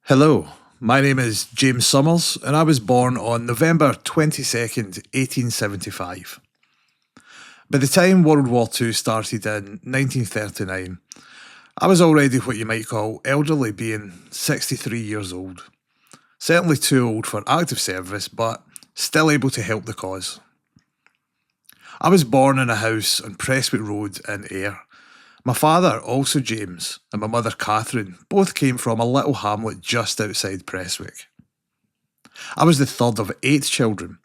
Hello, my name is James Summers and I was born on November 22nd, 1875. By the time World War II started in 1939, I was already what you might call elderly, being 63 years old. Certainly too old for active service, but still able to help the cause. I was born in a house on Prestwick Road in Ayr. My father, also James, and my mother Catherine both came from a little hamlet just outside Prestwick. I was the third of 8 children,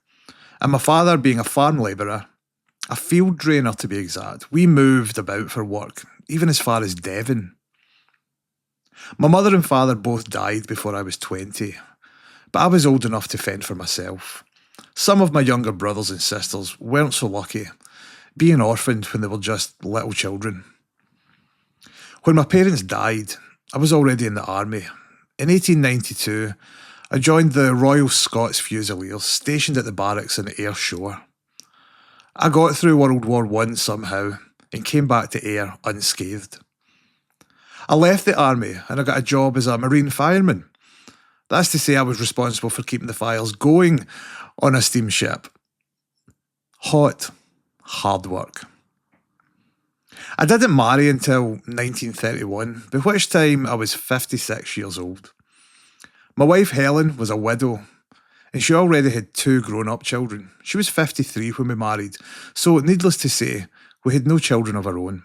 and my father, being a farm labourer, a field drainer to be exact, we moved about for work, even as far as Devon. My mother and father both died before I was 20, but I was old enough to fend for myself. Some of my younger brothers and sisters weren't so lucky, being orphaned when they were just little children. When my parents died, I was already in the army. In 1892, I joined the Royal Scots Fusiliers stationed at the barracks in Ayrshire. I got through World War I somehow and came back to Ayr unscathed. I left the army and I got a job as a marine fireman. That's to say, I was responsible for keeping the fires going on a steamship. Hot, hard work. I didn't marry until 1931, by which time I was 56 years old. My wife Helen was a widow, and she already had 2 grown-up children. She was 53 when we married, so needless to say, we had no children of our own.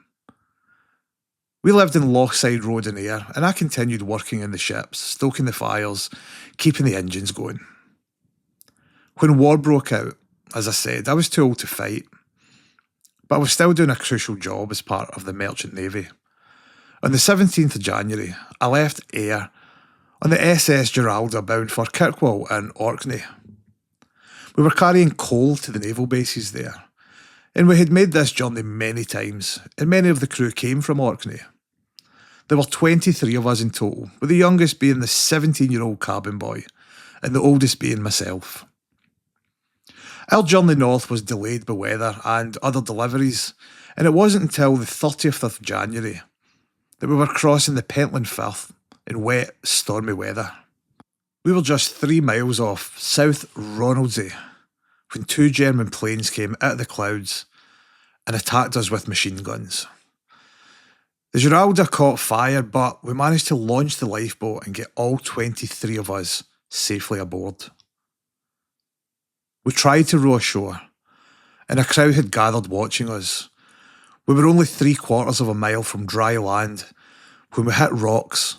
We lived in Lochside Road in Ayr, and I continued working in the ships, stoking the fires, keeping the engines going. When war broke out, as I said, I was too old to fight, but I was still doing a crucial job as part of the Merchant Navy. On the 17th of January, I left Ayr on the SS Geralda bound for Kirkwall and Orkney. We were carrying coal to the naval bases there, and we had made this journey many times, and many of the crew came from Orkney. There were 23 of us in total, with the youngest being the 17-year-old cabin boy, and the oldest being myself. Our journey north was delayed by weather and other deliveries, and it wasn't until the 30th of January that we were crossing the Pentland Firth in wet, stormy weather. We were just 3 miles off South Ronaldsay when 2 German planes came out of the clouds and attacked us with machine guns. The Geralda caught fire, but we managed to launch the lifeboat and get all 23 of us safely aboard. We tried to row ashore, and a crowd had gathered watching us. We were only 3/4 of a mile from dry land when we hit rocks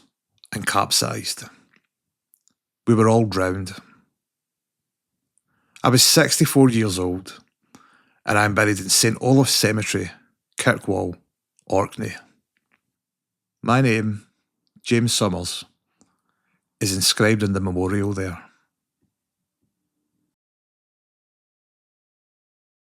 and capsized. We were all drowned. I was 64 years old, and I am buried in St Olaf's Cemetery, Kirkwall, Orkney. My name, James Summers, is inscribed in the memorial there.